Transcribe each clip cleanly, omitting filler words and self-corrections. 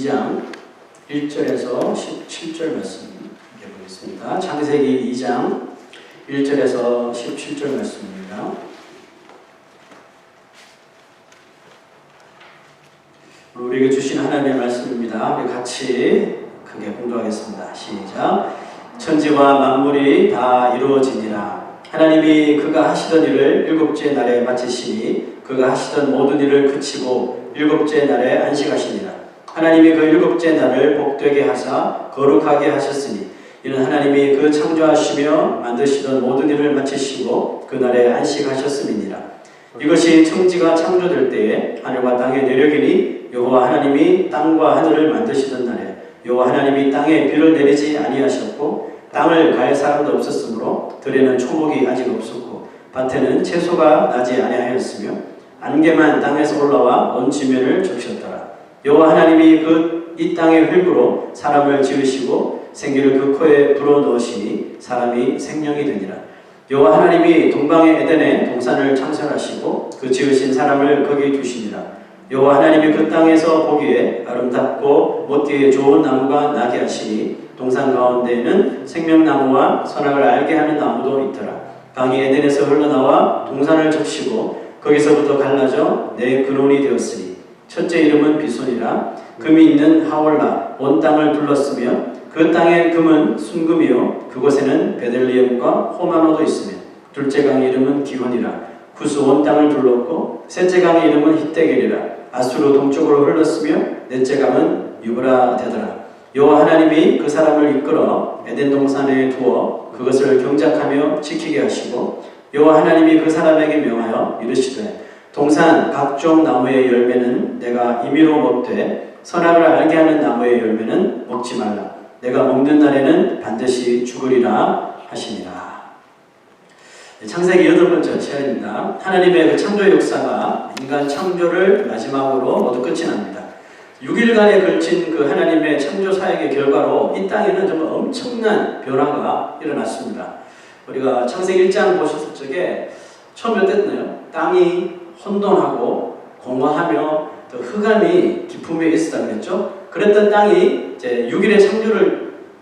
2장 1절에서 17절 말씀 보겠습니다. 창세기 2장 1절에서 17절 말씀입니다. 우리에게 주신 하나님의 말씀입니다. 우리 같이 크게 공독하겠습니다. 시작. 천지와 만물이 다 이루어지니라. 하나님이 그가 하시던 일을 일곱째 날에 마치시니 그가 하시던 모든 일을 그치고 일곱째 날에 안식하시니라. 하나님이 그 일곱째 날을 복되게 하사 거룩하게 하셨으니 이는 하나님이 그 창조하시며 만드시던 모든 일을 마치시고 그 날에 안식하셨음이니라. 이것이 천지가 창조될 때에 하늘과 땅의 내력이니 여호와 하나님이 땅과 하늘을 만드시던 날에 여호와 하나님이 땅에 비를 내리지 아니하셨고 땅을 갈 사람도 없었으므로 들에는 초목이 아직 없었고 밭에는 채소가 나지 아니하였으며 안개만 땅에서 올라와 온 지면을 적셨더라. 여호와 하나님이 이 땅의 흙으로 사람을 지으시고 생기를 그 코에 불어넣으시니 사람이 생명이 되니라. 여호와 하나님이 동방의 에덴에 동산을 창설하시고 그 지으신 사람을 거기 두시니라. 여호와 하나님이 그 땅에서 보기에 아름답고 먹기에 좋은 나무가 나게 하시니 동산 가운데에는 생명나무와 선악을 알게 하는 나무도 있더라. 강이 에덴에서 흘러나와 동산을 적시고 거기서부터 갈라져 네 근원이 되었으니 첫째 이름은 비손이라. 금이 있는 하월라 온 땅을 둘렀으며 그 땅의 금은 순금이요 그곳에는 베들리헴과 호마노도 있으며 둘째 강의 이름은 기혼이라. 구스 온 땅을 둘렀고 셋째 강의 이름은 히데겔이라. 아수르 동쪽으로 흘렀으며 넷째 강은 유브라 되더라. 여호와 하나님이 그 사람을 이끌어 에덴 동산에 두어 그것을 경작하며 지키게 하시고 여호와 하나님이 그 사람에게 명하여 이르시되 동산 각종 나무의 열매는 내가 임의로 먹되 선악을 알게 하는 나무의 열매는 먹지 말라. 내가 먹는 날에는 반드시 죽으리라 하시니라. 창세기 8번째 시간입니다. 하나님의 그 창조 역사가 인간 창조를 마지막으로 모두 끝이 납니다. 6일간에 걸친 그 하나님의 창조 사역의 결과로 이 땅에는 정말 엄청난 변화가 일어났습니다. 우리가 창세기 1장 보셨을 적에 처음에 어땠나요? 땅이 혼돈하고 공허하며 또 흑암이 깊음에 있었다 그랬죠? 그랬던 땅이 이제 6일의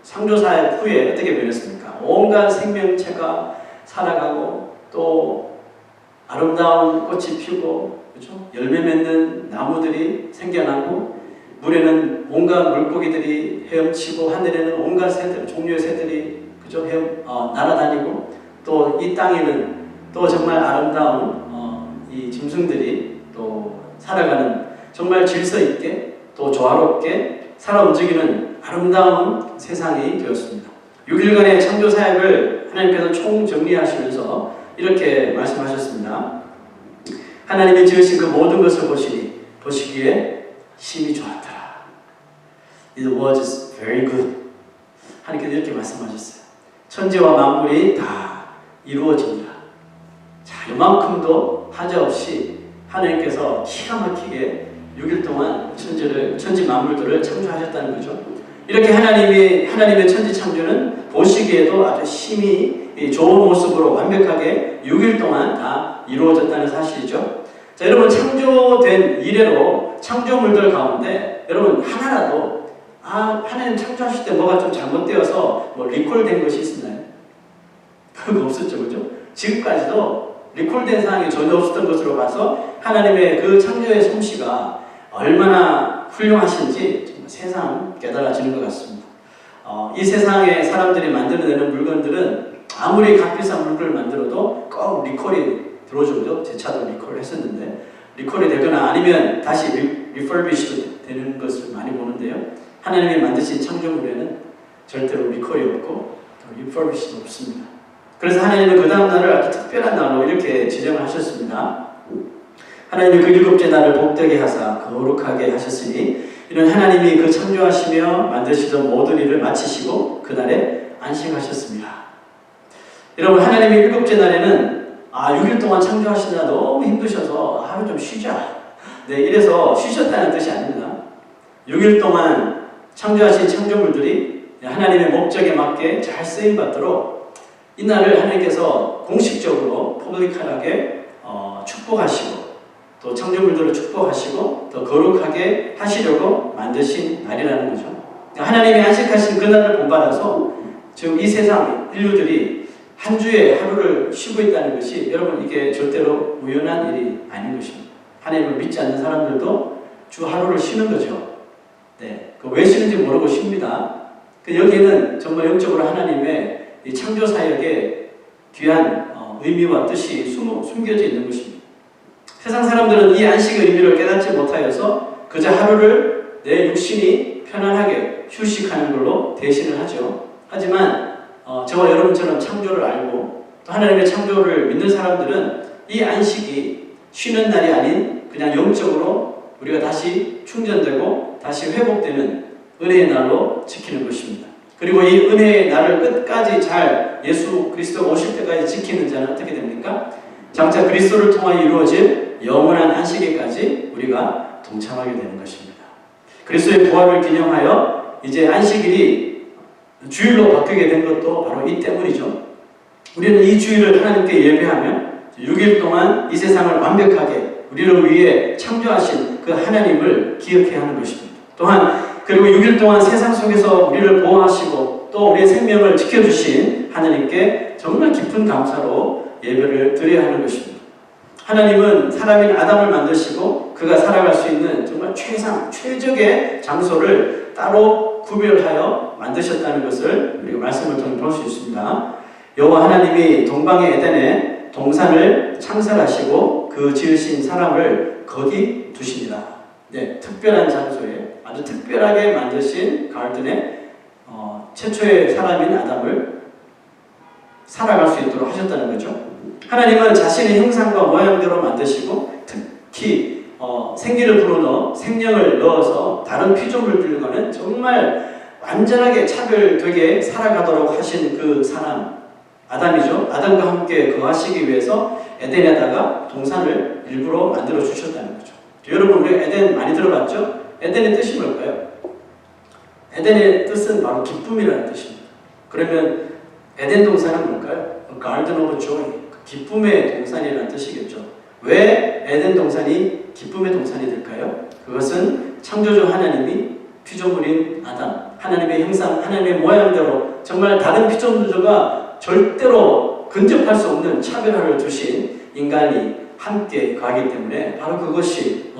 창조 사역 후에 어떻게 변했습니까? 온갖 생명체가 살아가고 또 아름다운 꽃이 피고 그렇죠? 열매 맺는 나무들이 생겨나고 물에는 온갖 물고기들이 헤엄치고 하늘에는 온갖 새들, 종류의 새들이 그죠? 날아다니고 또 이 땅에는 또 정말 아름다운 이 짐승들이 또 살아가는 정말 질서 있게 또 조화롭게 살아 움직이는 아름다운 세상이 되었습니다. 6일간의 창조 사역을 하나님께서 총정리하시면서 이렇게 말씀하셨습니다. 하나님이 지으신 그 모든 것을 보시기에 심히 좋았더라. It was very good. 하나님께서 이렇게 말씀하셨어요. 천지와 만물이 다 이루어집니다. 자, 이만큼도 하자없이 하나님께서 기가 막히게 6일 동안 천지 만물들을 창조하셨다는 거죠. 이렇게 하나님의 천지 창조는 보시기에도 아주 심히 좋은 모습으로 완벽하게 6일 동안 다 이루어졌다는 사실이죠. 자, 여러분 창조된 이래로 창조물들 가운데 여러분 하나라도 하나님 창조하실 때 뭐가 좀 잘못되어서 리콜된 것이 있었나요? 그거 없었죠, 그죠? 지금까지도 리콜된 사항이 전혀 없었던 것으로 봐서 하나님의 그 창조의 솜씨가 얼마나 훌륭하신지 정말 세상 깨달아지는 것 같습니다. 이 세상에 사람들이 만들어내는 물건들은 아무리 값비싼 물건을 만들어도 꼭 리콜이 들어오죠. 제 차도 리콜을 했었는데 리콜이 되거나 아니면 다시 리퍼비시도 되는 것을 많이 보는데요. 하나님이 만드신 창조물에는 절대로 리콜이 없고 리퍼비시도 없습니다. 그래서 하나님은 그 다음 날을 아주 특별한 날로 이렇게 지정을 하셨습니다. 하나님이 그 일곱째 날을 복되게 하사 거룩하게 하셨으니 이는 하나님이 그 창조하시며 만드시던 모든 일을 마치시고 그 날에 안식하셨습니다. 여러분 하나님이 일곱째 날에는 6일 동안 창조하시느라 너무 힘드셔서 하루 좀 쉬자. 네, 이래서 쉬셨다는 뜻이 아닙니다. 6일 동안 창조하신 창조물들이 하나님의 목적에 맞게 잘 쓰임받도록 이날을 하나님께서 공식적으로 퍼블릭하게 축복하시고 또 창조물들을 축복하시고 더 거룩하게 하시려고 만드신 날이라는 거죠. 하나님이 안식하신 그날을 본받아서 지금 이 세상 인류들이 한 주에 하루를 쉬고 있다는 것이 여러분 이게 절대로 우연한 일이 아닌 것입니다. 하나님을 믿지 않는 사람들도 주 하루를 쉬는 거죠. 네, 왜 쉬는지 모르고 쉽니다. 여기에는 정말 영적으로 하나님의 이 창조 사역에 귀한 의미와 뜻이 숨겨져 있는 것입니다. 세상 사람들은 이 안식의 의미를 깨닫지 못하여서 그저 하루를 내 육신이 편안하게 휴식하는 걸로 대신을 하죠. 하지만 저와 여러분처럼 창조를 알고 또 하나님의 창조를 믿는 사람들은 이 안식이 쉬는 날이 아닌 그냥 영적으로 우리가 다시 충전되고 다시 회복되는 은혜의 날로 지키는 것입니다. 그리고 이 은혜의 날을 끝까지 잘 예수 그리스도가 오실 때까지 지키는 자는 어떻게 됩니까? 장차 그리스도를 통하여 이루어질 영원한 안식일까지 우리가 동참하게 되는 것입니다. 그리스도의 부활을 기념하여 이제 안식일이 주일로 바뀌게 된 것도 바로 이 때문이죠. 우리는 이 주일을 하나님께 예배하며 6일 동안 이 세상을 완벽하게 우리를 위해 창조하신 그 하나님을 기억해야 하는 것입니다. 또한 그리고 6일 동안 세상 속에서 우리를 보호하시고 또 우리의 생명을 지켜주신 하나님께 정말 깊은 감사로 예배를 드려야 하는 것입니다. 하나님은 사람인 아담을 만드시고 그가 살아갈 수 있는 정말 최적의 장소를 따로 구별하여 만드셨다는 것을 우리가 말씀을 통해 볼 수 있습니다. 여호와 하나님이 동방의 에덴에 동산을 창설하시고 그 지으신 사람을 거기 두십니다. 네, 특별한 장소에 아주 특별하게 만드신 가든에 최초의 사람인 아담을 살아갈 수 있도록 하셨다는 거죠. 하나님은 자신의 형상과 모양대로 만드시고 특히 생기를 불어넣어 생명을 넣어서 다른 피조물들과는 정말 완전하게 차별되게 살아가도록 하신 그 사람 아담이죠. 아담과 함께 거하시기 위해서 에덴에다가 동산을 일부러 만들어 주셨다는 거죠. 여러분 우리 에덴 많이 들어봤죠? 에덴의 뜻이 뭘까요? 에덴의 뜻은 바로 기쁨이라는 뜻입니다. 그러면 에덴 동산은 뭘까요? Garden of Joy, 기쁨의 동산이라는 뜻이겠죠. 왜 에덴 동산이 기쁨의 동산이 될까요? 그것은 창조주 하나님이 피조물인 아담, 하나님의 형상, 하나님의 모양대로 정말 다른 피조물들과 절대로 근접할 수 없는 차별화를 두신 인간이 함께 가기 때문에 바로 그것이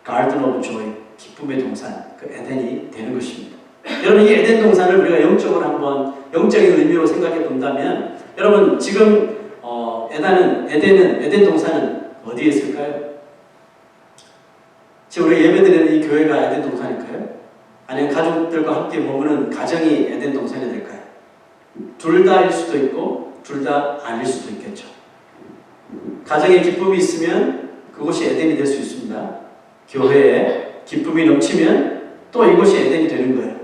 Garden of Joy, 기쁨의 동산, 그 에덴이 되는 것입니다. 여러분 이 에덴 동산을 우리가 영적으로 한번 영적인 의미로 생각해 본다면 여러분 지금 에덴 동산은 어디에 있을까요? 지금 우리가 예배드리는 이 교회가 에덴 동산일까요? 아니면 가족들과 함께 머무는 가정이 에덴 동산이 될까요? 둘 다일 수도 있고 둘 다 아닐 수도 있겠죠. 가정에 기쁨이 있으면 그곳이 에덴이 될 수 있습니다. 교회에 기쁨이 넘치면 또 이곳이 에덴이 되는 거예요.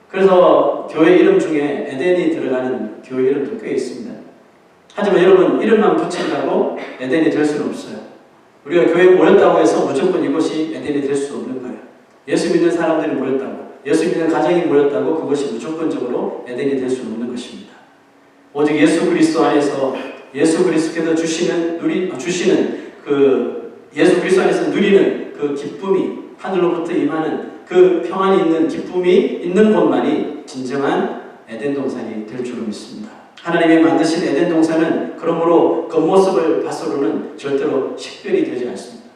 그래서 교회 이름 중에 에덴이 들어가는 교회 이름도 꽤 있습니다. 하지만 여러분 이름만 붙인다고 에덴이 될 수는 없어요. 우리가 교회에 모였다고 해서 무조건 이곳이 에덴이 될 수 없는 거예요. 예수 믿는 사람들이 모였다고, 예수 믿는 가정이 모였다고 그것이 무조건적으로 에덴이 될 수 없는 것입니다. 오직 예수 그리스도 안에서 예수 그리스도께서 주시는 그 예수 그리스도 안에서 누리는 그 기쁨이 하늘로부터 임하는 그 평안이 있는 기쁨이 있는 곳만이 진정한 에덴 동산이 될 줄로 믿습니다. 하나님이 만드신 에덴 동산은 그러므로 겉모습을 봐서로는 절대로 식별이 되지 않습니다.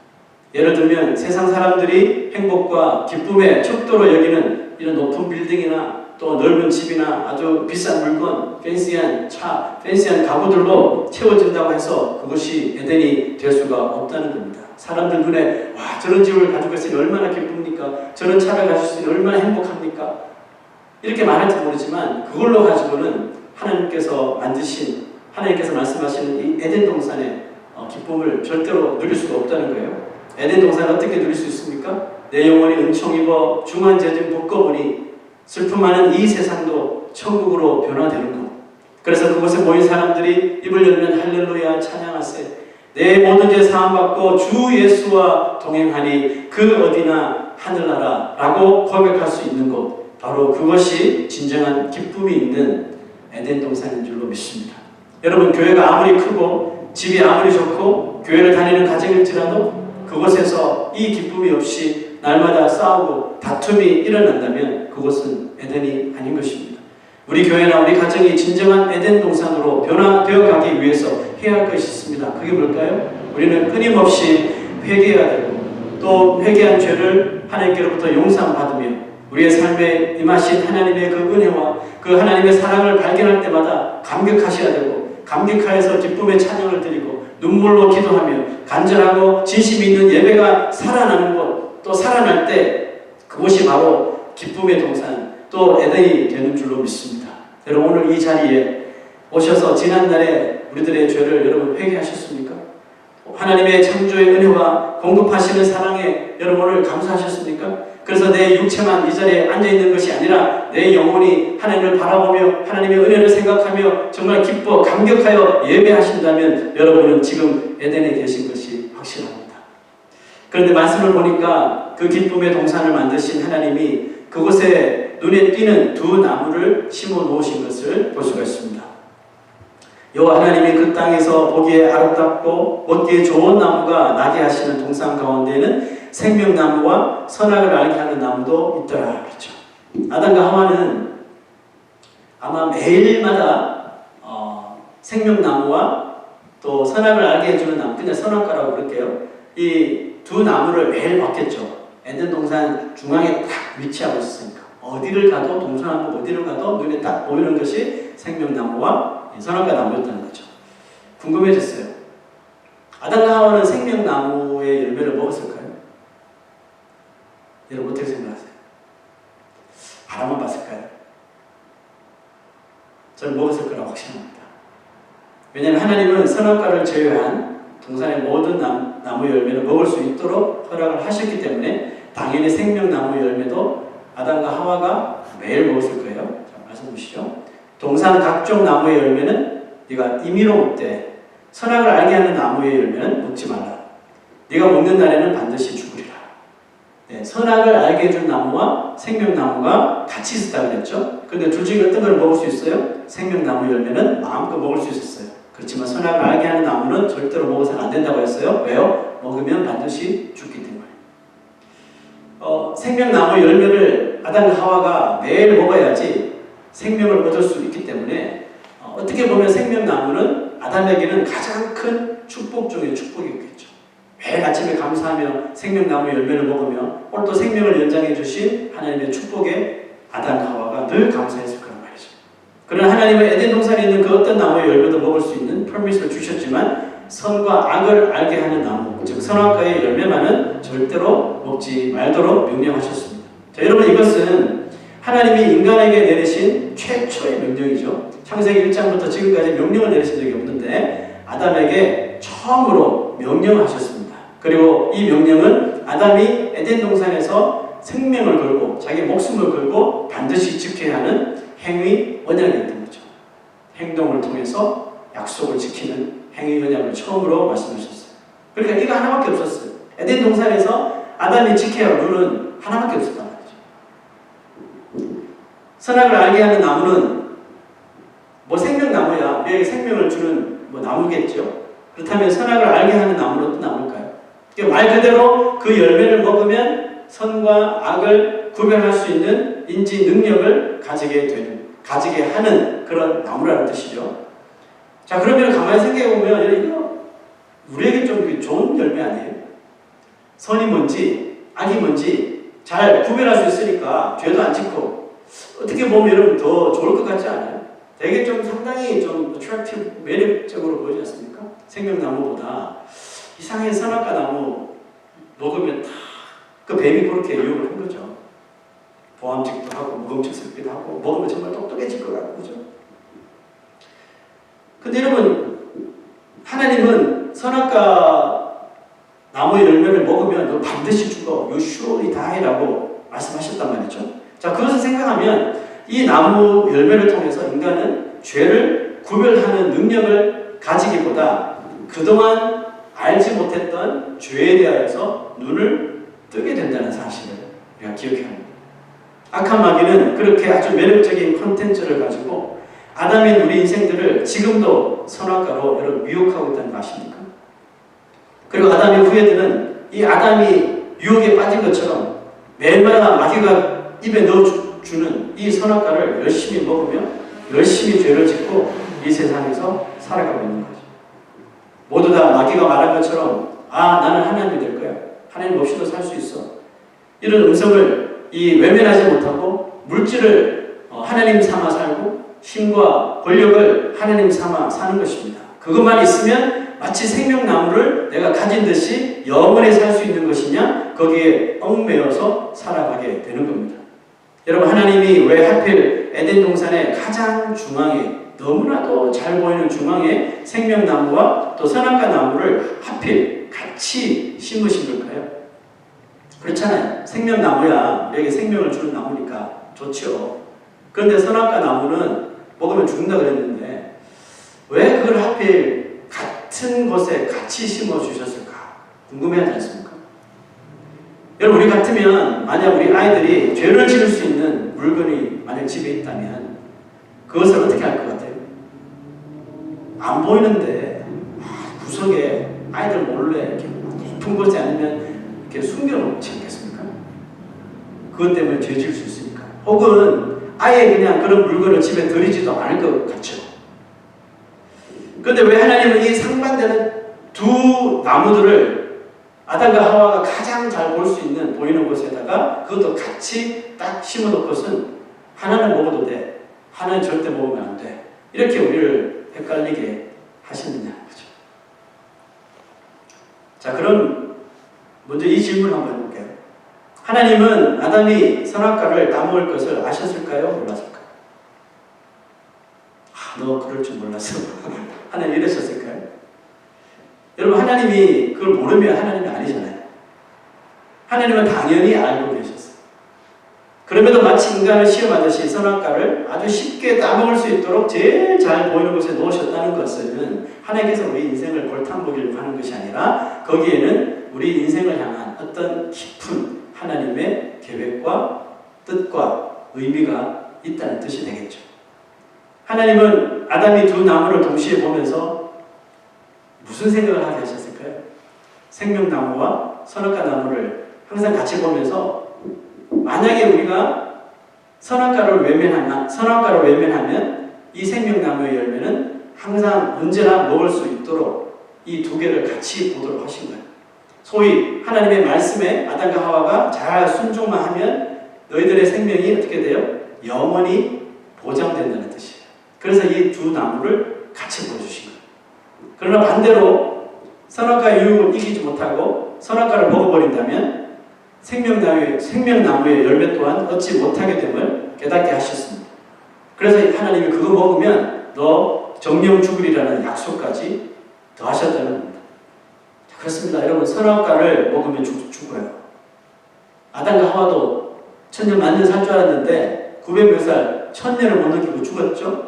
예를 들면 세상 사람들이 행복과 기쁨의 척도로 여기는 이런 높은 빌딩이나 또 넓은 집이나 아주 비싼 물건, 팬시한 차, 팬시한 가구들로 채워진다고 해서 그것이 에덴이 될 수가 없다는 겁니다. 사람들 눈에 와 저런 집을 가지고 있으니 얼마나 기쁩니까? 저런 차를 가지고 있으니 얼마나 행복합니까? 이렇게 말할지 모르지만 그걸로 가지고는 하나님께서 말씀하시는 이 에덴 동산의 기쁨을 절대로 누릴 수가 없다는 거예요. 에덴 동산을 어떻게 누릴 수 있습니까? 내 영혼이 은총 입어 중한 젖은 묶어보니 슬픔 많은 이 세상도 천국으로 변화되는 것. 그래서 그곳에 모인 사람들이 입을 열면 할렐루야 찬양하세. 내 모든 죄 사함받고 주 예수와 동행하니 그 어디나 하늘나라라고 고백할 수 있는 곳. 바로 그것이 진정한 기쁨이 있는 에덴 동산인 줄로 믿습니다. 여러분 교회가 아무리 크고 집이 아무리 좋고 교회를 다니는 가정일지라도 그곳에서 이 기쁨이 없이 날마다 싸우고 다툼이 일어난다면 그곳은 에덴이 아닌 것입니다. 우리 교회나 우리 가정이 진정한 에덴 동산으로 변화되어 가기 위해서 해야 할 것이 있습니다. 그게 뭘까요? 우리는 끊임없이 회개해야 되고 또 회개한 죄를 하나님께로부터 용서받으며 우리의 삶에 임하신 하나님의 그 은혜와 그 하나님의 사랑을 발견할 때마다 감격하셔야 되고 감격하여서 기쁨의 찬양을 드리고 눈물로 기도하며 간절하고 진심이 있는 예배가 살아나는 곳, 또 살아날 때 그곳이 바로 기쁨의 동산 또 에덴이 되는 줄로 믿습니다. 여러분 오늘 이 자리에 오셔서 지난날에 우리들의 죄를 여러분 회개하셨습니까? 하나님의 창조의 은혜와 공급하시는 사랑에 여러분을 감사하셨습니까? 그래서 내 육체만 이 자리에 앉아있는 것이 아니라 내 영혼이 하나님을 바라보며 하나님의 은혜를 생각하며 정말 기뻐 감격하여 예배하신다면 여러분은 지금 에덴에 계신 것이 확실합니다. 그런데 말씀을 보니까 그 기쁨의 동산을 만드신 하나님이 그곳에 눈에 띄는 두 나무를 심어 놓으신 것을 볼 수가 있습니다. 여호와 하나님이 그 땅에서 보기에 아름답고 먹기에 좋은 나무가 나게 하시는 동산 가운데에는 생명나무와 선악을 알게 하는 나무도 있더라. 그렇죠. 아담과 하와는 아마 매일마다 생명나무와 또 선악을 알게 해주는 나무, 그냥 선악과라고 그럴게요. 이 두 나무를 매일 봤겠죠. 에덴 동산 중앙에 딱 위치하고 있으니까 어디를 가도 동서남북 어디를 가도 눈에 딱 보이는 것이 생명나무와 선악과 나무였다는 거죠. 궁금해졌어요. 아담과 하와는 생명나무의 열매를 먹었을까요? 여러분 어떻게 생각하세요? 바라만 봤을까요? 저는 먹었을 거라고 확신합니다. 왜냐하면 하나님은 선악과를 제외한 동산의 모든 나무 열매를 먹을 수 있도록 허락을 하셨기 때문에 당연히 생명나무 열매도 아담과 하와가 매일 먹었을 거예요. 자, 말씀 보시죠. 동산 각종 나무의 열매는 네가 임의로 먹되 선악을 알게 하는 나무의 열매는 먹지 말라. 네가 먹는 날에는 반드시 죽으리라. 네, 선악을 알게 해준 나무와 생명나무가 같이 있었다고 그랬죠. 그런데 둘 중에 어떤 걸 먹을 수 있어요? 생명나무 열매는 마음껏 먹을 수 있었어요. 그렇지만 선악을 알게 하는 나무는 절대로 먹어서는 안 된다고 했어요. 왜요? 먹으면 반드시 죽기 때문에. 생명나무 열매를 아담과 하와가 매일 먹어야지 생명을 얻을 수 있기 때문에 어떻게 보면 생명나무는 아담에게는 가장 큰 축복 중의 축복이었겠죠. 매일 아침에 감사하며 생명나무 열매를 먹으며 오늘 또 생명을 연장해 주신 하나님의 축복에 아담과 하와가 늘 감사했을 거란 말이죠. 그러나 하나님은 에덴 동산에 있는 그 어떤 나무의 열매도 먹을 수 있는 퍼밋을 주셨지만 선과 악을 알게 하는 나무, 즉 선악과의 열매만은 절대로 먹지 말도록 명령하셨습니다. 자, 여러분 이것은 하나님이 인간에게 내리신 최초의 명령이죠. 창세기 1장부터 지금까지 명령을 내리신 적이 없는데 아담에게 처음으로 명령하셨습니다. 그리고 이 명령은 아담이 에덴 동산에서 생명을 걸고 자기 목숨을 걸고 반드시 지켜야 하는 행위 언약이었던 거죠. 행동을 통해서 약속을 지키는 행위 언약을 처음으로 말씀하셨어요. 그러니까 이거 하나밖에 없었어요. 에덴 동산에서 아담이 지켜야 할 룰은 하나밖에 없었단 말이죠. 선악을 알게 하는 나무는 뭐 생명나무야. 우리에게 생명을 주는 뭐 나무겠죠. 그렇다면 선악을 알게 하는 나무는 어떤 나무일까요? 말 그대로 그 열매를 먹으면 선과 악을 구별할 수 있는 인지 능력을 가지게 하는 그런 나무라는 뜻이죠. 자, 그러면 가만히 생각해보면 이거 우리에게 좀 좋은 열매 아니에요? 선이 뭔지 악이 뭔지 잘 구별할 수 있으니까 죄도 안 짓고 어떻게 보면 여러분 더 좋을 것 같지 않아요? 되게 좀 상당히 좀 attractive, 매력적으로 보이지 않습니까? 생명나무보다 이상하게 선악과 나무 먹으면 다 그 뱀이 그렇게 유혹을 한 거죠. 보암직도 하고 먹음직스럽기도 하고 먹으면 정말 똑똑해질 것 같고 그죠? 근데 여러분 하나님은 선악과 나무의 열매를 먹으면 너 반드시 죽어. You surely die 라고 말씀하셨단 말이죠. 자, 그것을 생각하면 이 나무 열매를 통해서 인간은 죄를 구별하는 능력을 가지기보다 그동안 알지 못했던 죄에 대하여서 눈을 뜨게 된다는 사실을 우리가 기억해야 합니다. 악한 마귀는 그렇게 아주 매력적인 콘텐츠를 가지고 아담인 우리 인생들을 지금도 선악과로 여러분 미혹하고 있다는 거 아십니까? 그리고 아담의 후예들은 이 아담이 유혹에 빠진 것처럼 매일마다 마귀가 입에 넣어주는 이 선악과를 열심히 먹으며 열심히 죄를 짓고 이 세상에서 살아가고 있는 거죠. 모두 다 마귀가 말한 것처럼 나는 하나님이 될 거야. 하나님 없이도 살 수 있어. 이런 음성을 외면하지 못하고 물질을 하나님 삼아 살고 힘과 권력을 하나님 삼아 사는 것입니다. 그것만 있으면 마치 생명나무를 내가 가진 듯이 영원히 살 수 있는 것이냐? 거기에 얽매여서 살아가게 되는 겁니다. 여러분, 하나님이 왜 하필 에덴 동산의 가장 중앙에, 너무나도 잘 보이는 중앙에 생명나무와 또 선악과 나무를 하필 같이 심으신 걸까요? 그렇잖아요. 생명나무야 우리에게 생명을 주는 나무니까 좋죠. 그런데 선악과 나무는 먹으면 죽는다 그랬는데 왜 그걸 하필 같은 곳에 같이 심어주셨을까? 궁금해하지 않습니까? 여러분, 우리 같으면 만약 우리 아이들이 죄를 지을 수 있는 물건이 만약 집에 있다면 그것을 어떻게 할 것 같아요? 안 보이는데 구석에 아이들 몰래 이렇게 높은 곳에 아니면 이렇게 숨겨놓지 않겠습니까? 그것 때문에 죄 지을 수 있으니까. 혹은 아예 그냥 그런 물건을 집에 들이지도 않을 것 같죠. 그런데 왜 하나님은 이 상반되는 두 나무들을 아담과 하와가 가장 잘 볼 수 있는 보이는 곳에다가 그것도 같이 딱 심어놓고선 하나는 먹어도 돼, 하나는 절대 먹으면 안 돼, 이렇게 우리를 헷갈리게 하시느냐 그죠? 자, 그럼 먼저 이 질문을 한번 해볼게요. 하나님은 아담이 선악과를 따먹을 것을 아셨을까요? 몰랐을까요? 너 그럴 줄 몰랐어. 하나님 이러셨을까요? 여러분, 하나님이 그걸 모르면 하나님이 아니잖아요. 하나님은 당연히 알고 계셨어요. 그럼에도 마치 인간을 시험하듯이 선악과를 아주 쉽게 따먹을 수 있도록 제일 잘 보이는 곳에 놓으셨다는 것은 하나님께서 우리 인생을 골탕 먹이려고 하는 것이 아니라 거기에는 우리 인생을 향한 어떤 깊은 하나님의 계획과 뜻과 의미가 있다는 뜻이 되겠죠. 하나님은 아담이 두 나무를 동시에 보면서 무슨 생각을 하게 하셨을까요? 생명나무와 선악과 나무를 항상 같이 보면서 만약에 우리가 선악과를 외면하면 이 생명나무의 열매는 항상 언제나 먹을 수 있도록 이 두 개를 같이 보도록 하신 거예요. 소위 하나님의 말씀에 아담과 하와가 잘 순종만 하면 너희들의 생명이 어떻게 돼요? 영원히 보장된다는 뜻이에요. 그래서 이 두 나무를 같이 보여주신 거예요. 그러나 반대로 선악과의 유혹을 이기지 못하고 선악과를 먹어버린다면 생명나무의 열매 또한 얻지 못하게 됨을 깨닫게 하셨습니다. 그래서 하나님이 그거 먹으면 너 정령 죽으리라는 약속까지 더하셨다는 겁니다. 그렇습니다. 여러분, 선악과를 먹으면 죽어요. 아담과 하와도 천년 만년 살 줄 알았는데 900몇 살, 1000년을 못 넘기고 죽었죠.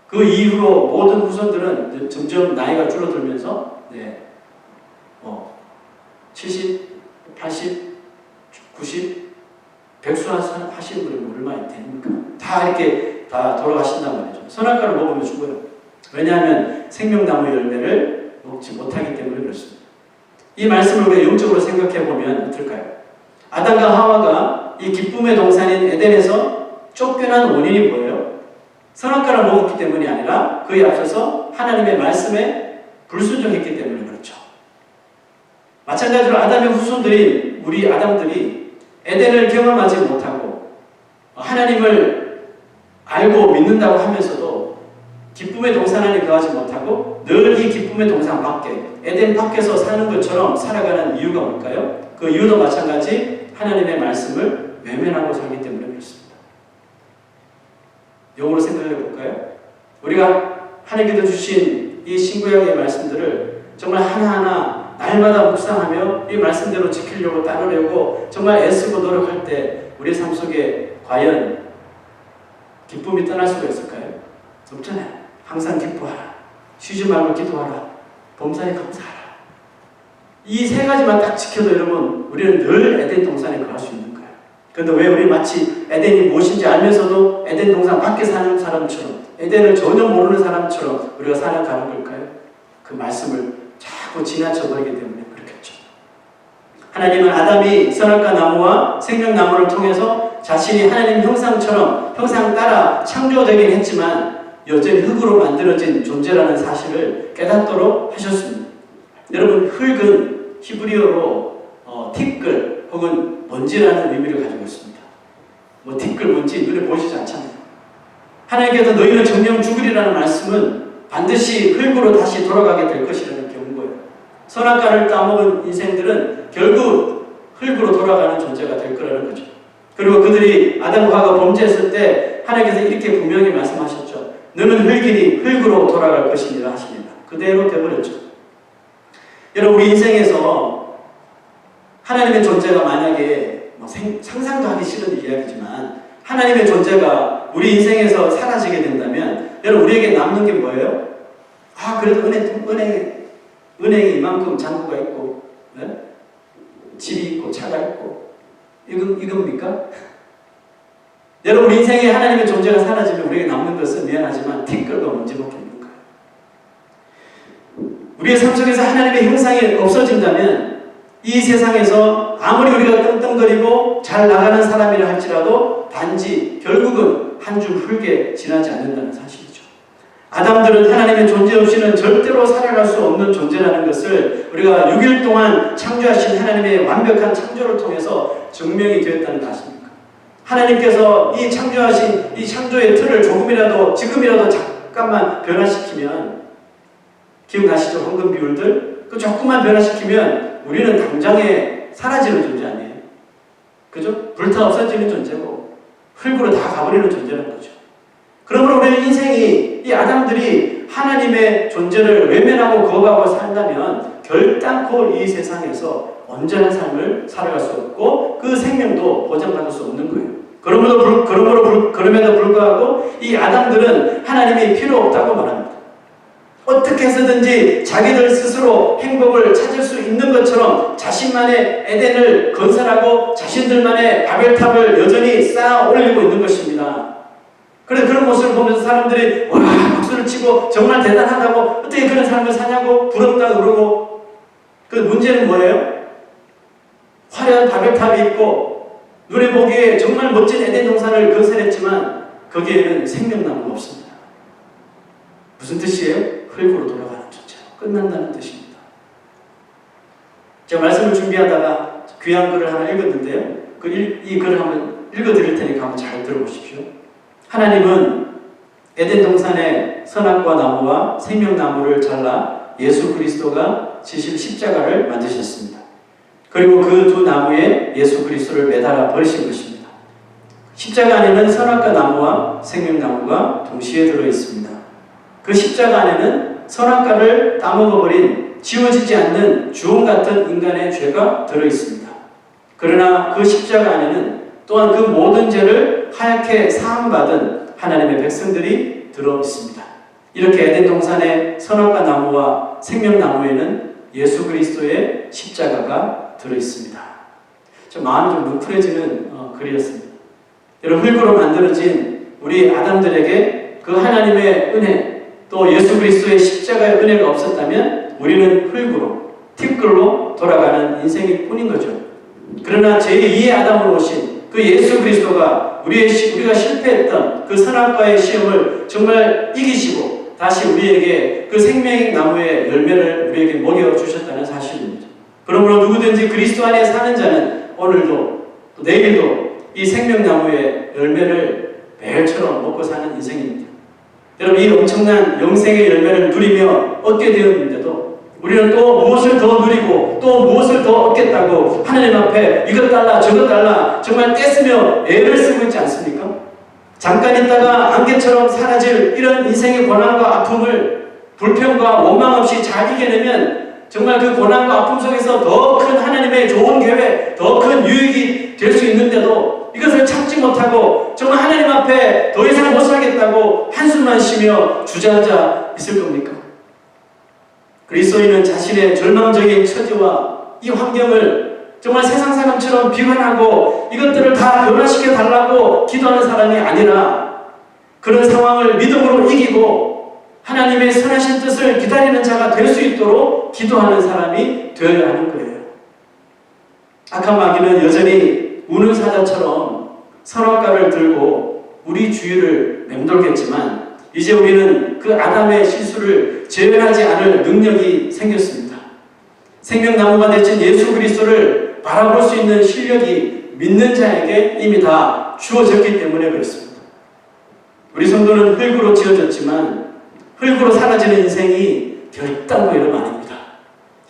그 이후로 모든 후손들은 점점 나이가 줄어들면서 70, 80, 90, 100수 하시는 분이 얼마나 됩니까? 다 이렇게 다 돌아가신단 말이죠. 선악과를 먹으면 죽어요. 왜냐하면 생명나무 열매를 먹지 못하기 때문에 그렇습니다. 이 말씀을 우리가 영적으로 생각해 보면 어떨까요? 아담과 하와가 이 기쁨의 동산인 에덴에서 쫓겨난 원인이 뭐예요? 선악과를 먹었기 때문이 아니라 그에 앞서서 하나님의 말씀에 불순종했기 때문에 그렇죠. 마찬가지로 아담의 후손들인 우리 아담들이 에덴을 경험하지 못하고 하나님을 알고 믿는다고 하면서도 기쁨의 동산 안에 거하지 못하고 늘 이 기쁨의 동산 밖에, 에덴 밖에서 사는 것처럼 살아가는 이유가 뭘까요? 그 이유도 마찬가지 하나님의 말씀을 외면하고 살기 때문에 그렇습니다. 영어로 생각해 볼까요? 우리가 하나님께서 주신 이 신구약의 말씀들을 정말 하나하나 날마다 묵상하며 이 말씀대로 지키려고 따르려고 정말 애쓰고 노력할 때 우리 삶 속에 과연 기쁨이 떠날 수가 있을까요? 없잖아요. 항상 기뻐하라. 쉬지 말고 기도하라. 범사에 감사하라. 이 세 가지만 딱 지켜도 여러분, 우리는 늘 에덴 동산에 거할 수 있는 거예요. 그런데 왜 우리 마치 에덴이 무엇인지 알면서도 에덴 동산 밖에 사는 사람처럼 에덴을 전혀 모르는 사람처럼 우리가 살아가는 걸까요? 그 말씀을 자꾸 지나쳐버리기 때문에 그렇겠죠. 하나님은 아담이 선악과 나무와 생명나무를 통해서 자신이 하나님 형상처럼 형상 따라 창조되긴 했지만 여전히 흙으로 만들어진 존재라는 사실을 깨닫도록 하셨습니다. 여러분, 흙은 히브리어로 티끌 혹은 먼지라는 의미를 가지고 있습니다. 뭐 티끌, 먼지 눈에 보이지 않잖아요. 하나님께서 너희는 정령 죽으리라는 말씀은 반드시 흙으로 다시 돌아가게 될 것이라는 경고예요. 선악과를 따먹은 인생들은 결국 흙으로 돌아가는 존재가 될 거라는 거죠. 그리고 그들이 아담과 하와가 범죄했을 때 하나님께서 이렇게 분명히 말씀하셨죠. 너는 흙이니 흙으로 돌아갈 것이니라 하십니다. 그대로 되어버렸죠. 여러분, 우리 인생에서 하나님의 존재가 만약에 상상도 하기 싫은 이야기지만 하나님의 존재가 우리 인생에서 사라지게 된다면 여러분, 우리에게 남는 게 뭐예요? 그래도 은행에 이만큼 잔고가 있고, 네? 집이 있고 차가 있고, 이겁니까? 여러분, 우리 인생에 하나님의 존재가 사라지면 우리에게 남는 것은 미안하지만 티끌과 먼지밖에 없는 거예요. 우리의 삶 속에서 하나님의 형상이 없어진다면 이 세상에서 아무리 우리가 떵떵거리고 잘 나가는 사람이라 할지라도 단지 결국은 한 줌 흙에 지나지 않는다는 사실이죠. 아담들은 하나님의 존재 없이는 절대로 살아갈 수 없는 존재라는 것을 우리가 6일 동안 창조하신 하나님의 완벽한 창조를 통해서 증명이 되었다는 거 아십니까? 하나님께서 이 창조하신 이 창조의 틀을 조금이라도 지금이라도 잠깐만 변화시키면, 기억나시죠? 황금 비율들? 그 조금만 변화시키면 우리는 당장에 사라지는 존재 아니에요? 그죠? 불타 없어지는 존재고 흙으로 다 가버리는 존재라는 거죠. 그러므로 우리의 인생이, 이 아담들이 하나님의 존재를 외면하고 거부하고 산다면 결단코 이 세상에서 온전한 삶을 살아갈 수 없고 그 생명도 보장받을 수 없는 거예요. 그럼에도 불구하고 이 아담들은 하나님이 필요 없다고 말합니다. 어떻게 해서든지 자기들 스스로 행복을 찾을 수 있는 것처럼 자신만의 에덴을 건설하고 자신들만의 바벨탑을 여전히 쌓아 올리고 있는 것입니다. 그래서 그런 모습을 보면서 사람들이 와, 박수를 치고 정말 대단하다고, 어떻게 그런 삶을 사냐고 부럽다 그러고, 그 문제는 뭐예요? 화려한 바벨탑이 있고 눈에 보기에 정말 멋진 에덴 동산을 건설했지만 거기에는 생명나무가 없습니다. 무슨 뜻이에요? 흙으로 돌아가는 존재로 끝난다는 뜻입니다. 제가 말씀을 준비하다가 귀한 글을 하나 읽었는데요. 이 글을 한번 읽어드릴 테니까 한번 잘 들어보십시오. 하나님은 에덴 동산의 선악과 나무와 생명나무를 잘라 예수 그리스도가 지실 십자가를 만드셨습니다. 그리고 그 두 나무에 예수 그리스도를 매달아 버리신 것입니다. 십자가 안에는 선악과 나무와 생명나무가 동시에 들어있습니다. 그 십자가 안에는 선악과를 따먹어버린 지워지지 않는 주홍 같은 인간의 죄가 들어있습니다. 그러나 그 십자가 안에는 또한 그 모든 죄를 하얗게 사함받은 하나님의 백성들이 들어있습니다. 이렇게 에덴 동산의 선악과 나무와 생명나무에는 예수 그리스도의 십자가가 들어있습니다. 좀 마음이 좀 뭉클해지는 글이었습니다. 여러분, 흙으로 만들어진 우리 아담들에게 그 하나님의 은혜, 또 예수 그리스도의 십자가의 은혜가 없었다면 우리는 흙으로, 티끌로 돌아가는 인생일 뿐인 거죠. 그러나 제2의 아담으로 오신 그 예수 그리스도가 우리가 실패했던 그 선악과의 시험을 정말 이기시고 다시 우리에게 그 생명의 나무의 열매를 우리에게 먹여주셨다는 사실입니다. 그러므로 누구든지 그리스도 안에 사는 자는 오늘도 또 내일도 이 생명나무의 열매를 매일처럼 먹고 사는 인생입니다. 여러분, 이 엄청난 영생의 열매를 누리며 얻게 되었는데도 우리는 또 무엇을 더 누리고 또 무엇을 더 얻겠다고 하나님 앞에 이것 달라 저것 달라 정말 떼쓰며 애를 쓰고 있지 않습니까? 잠깐 있다가 안개처럼 사라질 이런 인생의 고난과 아픔을 불평과 원망 없이 잘 이겨내면 정말 그 고난과 아픔 속에서 더 큰 하나님의 좋은 계획, 더 큰 유익이 될 수 있는데도 이것을 참지 못하고 정말 하나님 앞에 더 이상 못 살겠다고 한숨만 쉬며 주저앉아 있을 겁니까? 그리스도인은 자신의 절망적인 처지와 이 환경을 정말 세상 사람처럼 비관하고 이것들을 다 변화시켜 달라고 기도하는 사람이 아니라 그런 상황을 믿음으로 이기고 하나님의 선하신 뜻을 기다리는 자가 될 수 있도록 기도하는 사람이 되어야 하는 거예요. 악한 마귀는 여전히 우는 사자처럼 선악과를 들고 우리 주위를 맴돌겠지만 이제 우리는 그 아담의 실수를 재현하지 않을 능력이 생겼습니다. 생명나무가 되신 예수 그리스도를 바라볼 수 있는 실력이 믿는 자에게 이미 다 주어졌기 때문에 그렇습니다. 우리 성도는 흙으로 지어졌지만 흙으로 사라지는 인생이 결단코 이름 아닙니다.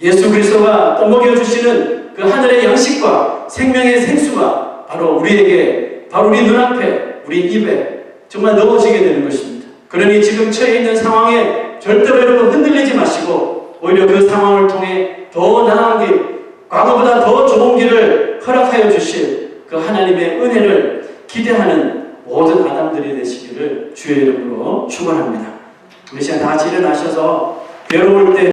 예수 그리스도가 떠먹여 주시는 그 하늘의 양식과 생명의 생수가 바로 우리에게, 바로 우리 눈앞에, 우리 입에 정말 넣어지게 되는 것입니다. 그러니 지금 처해 있는 상황에 절대로 여러분 흔들리지 마시고 오히려 그 상황을 통해 더 나은 길, 과거보다 더 좋은 길을 허락하여 주실 그 하나님의 은혜를 기대하는 모든 아담들이 되시기를 주의 이름으로 축원합니다. 우리 시간 다 같이 일어나셔서 괴로울 때